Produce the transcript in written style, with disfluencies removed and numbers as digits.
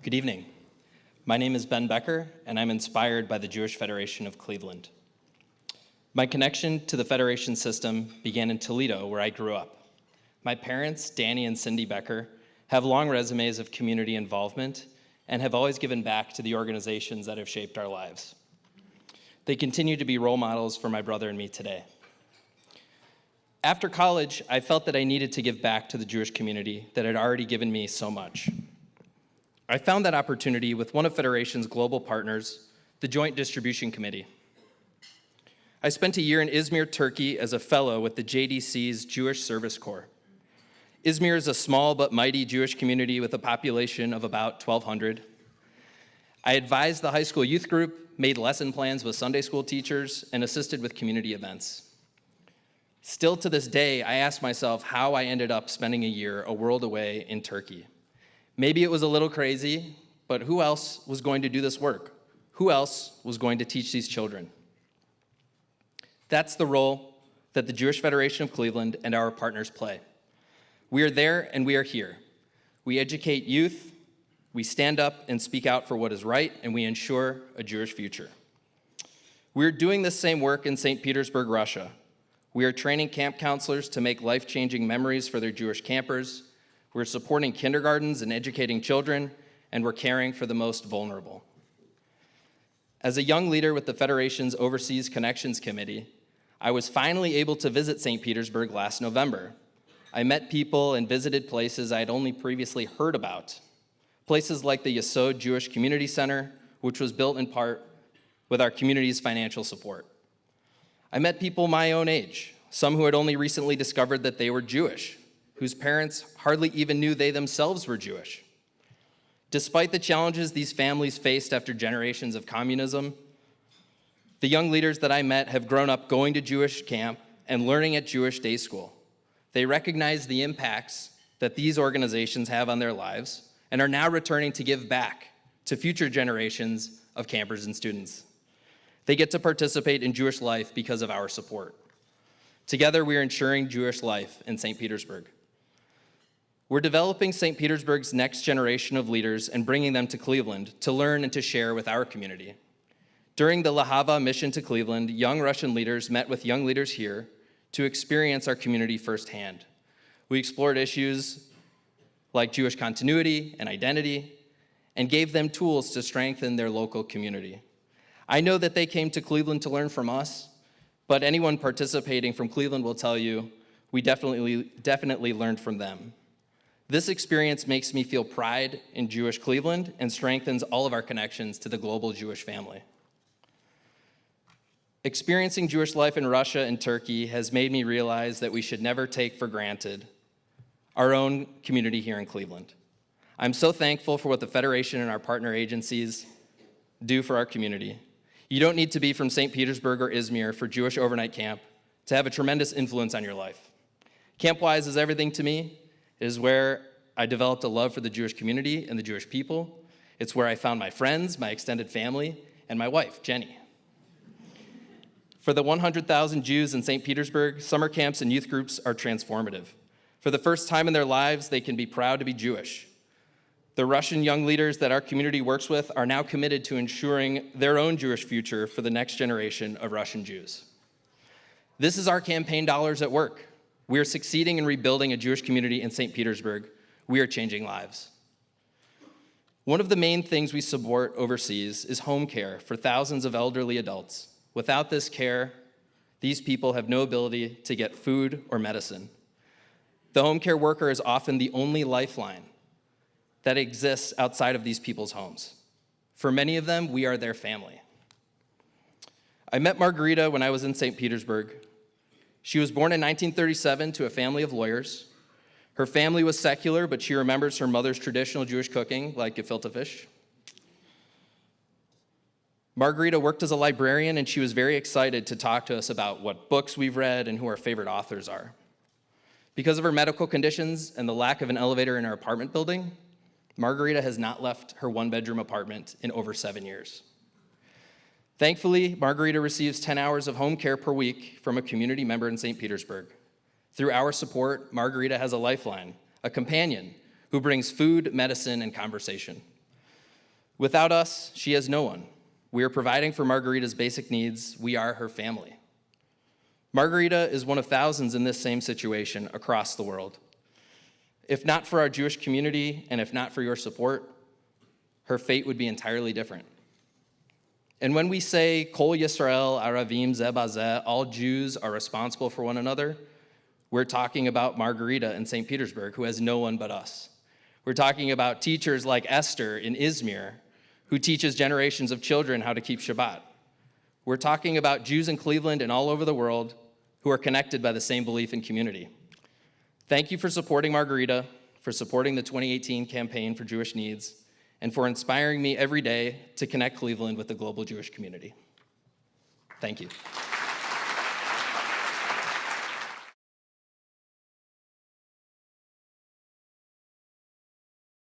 Good evening. My name is Ben Becker, and I'm inspired by the Jewish Federation of Cleveland. My connection to the Federation system began in Toledo, where I grew up. My parents, Danny and Cindy Becker, have long resumes of community involvement and have always given back to the organizations that have shaped our lives. They continue to be role models for my brother and me today. After college, I felt that I needed to give back to the Jewish community that had already given me so much. I found that opportunity with one of Federation's global partners, the Joint Distribution Committee. I spent a year in Izmir, Turkey as a fellow with the JDC's Jewish Service Corps. Izmir is a small but mighty Jewish community with a population of about 1,200. I advised the high school youth group, made lesson plans with Sunday school teachers, and assisted with community events. Still to this day, I ask myself how I ended up spending a year a world away in Turkey. Maybe it was a little crazy, but who else was going to do this work? Who else was going to teach these children? That's the role that the Jewish Federation of Cleveland and our partners play. We are there and we are here. We educate youth, we stand up and speak out for what is right, and we ensure a Jewish future. We're doing this same work in St. Petersburg, Russia. We are training camp counselors to make life-changing memories for their Jewish campers. We're supporting kindergartens and educating children, and we're caring for the most vulnerable. As a young leader with the Federation's Overseas Connections Committee, I was finally able to visit St. Petersburg last November. I met people and visited places I had only previously heard about. Places like the Yesod Jewish Community Center, which was built in part with our community's financial support. I met people my own age, some who had only recently discovered that they were Jewish, whose parents hardly even knew they themselves were Jewish. Despite the challenges these families faced after generations of communism, the young leaders that I met have grown up going to Jewish camp and learning at Jewish day school. They recognize the impacts that these organizations have on their lives and are now returning to give back to future generations of campers and students. They get to participate in Jewish life because of our support. Together, we are ensuring Jewish life in St. Petersburg. We're developing St. Petersburg's next generation of leaders and bringing them to Cleveland to learn and to share with our community. During the Lahava mission to Cleveland, young Russian leaders met with young leaders here to experience our community firsthand. We explored issues like Jewish continuity and identity and gave them tools to strengthen their local community. I know that they came to Cleveland to learn from us, but anyone participating from Cleveland will tell you we definitely learned from them. This experience makes me feel pride in Jewish Cleveland and strengthens all of our connections to the global Jewish family. Experiencing Jewish life in Russia and Turkey has made me realize that we should never take for granted our own community here in Cleveland. I'm so thankful for what the Federation and our partner agencies do for our community. You don't need to be from St. Petersburg or Izmir for Jewish Overnight Camp to have a tremendous influence on your life. Camp Wise is everything to me. It is where I developed a love for the Jewish community and the Jewish people. It's where I found my friends, my extended family, and my wife, Jenny. For the 100,000 Jews in St. Petersburg, summer camps and youth groups are transformative. For the first time in their lives, they can be proud to be Jewish. The Russian young leaders that our community works with are now committed to ensuring their own Jewish future for the next generation of Russian Jews. This is our campaign dollars at work. We are succeeding in rebuilding a Jewish community in St. Petersburg. We are changing lives. One of the main things we support overseas is home care for thousands of elderly adults. Without this care, these people have no ability to get food or medicine. The home care worker is often the only lifeline that exists outside of these people's homes. For many of them, we are their family. I met Margarita when I was in St. Petersburg. She was born in 1937 to a family of lawyers. Her family was secular, but she remembers her mother's traditional Jewish cooking, like gefilte fish. Margarita worked as a librarian, and she was very excited to talk to us about what books we've read and who our favorite authors are. Because of her medical conditions and the lack of an elevator in her apartment building, Margarita has not left her one-bedroom apartment in over 7 years. Thankfully, Margarita receives 10 hours of home care per week from a community member in St. Petersburg. Through our support, Margarita has a lifeline, a companion who brings food, medicine, and conversation. Without us, she has no one. We are providing for Margarita's basic needs. We are her family. Margarita is one of thousands in this same situation across the world. If not for our Jewish community, and if not for your support, her fate would be entirely different. And when we say, Kol Yisrael, Aravim, Ze Bazeh, all Jews are responsible for one another, we're talking about Margarita in St. Petersburg, who has no one but us. We're talking about teachers like Esther in Izmir, who teaches generations of children how to keep Shabbat. We're talking about Jews in Cleveland and all over the world who are connected by the same belief and community. Thank you for supporting Margarita, for supporting the 2018 Campaign for Jewish Needs, and for inspiring me every day to connect Cleveland with the global Jewish community. Thank you.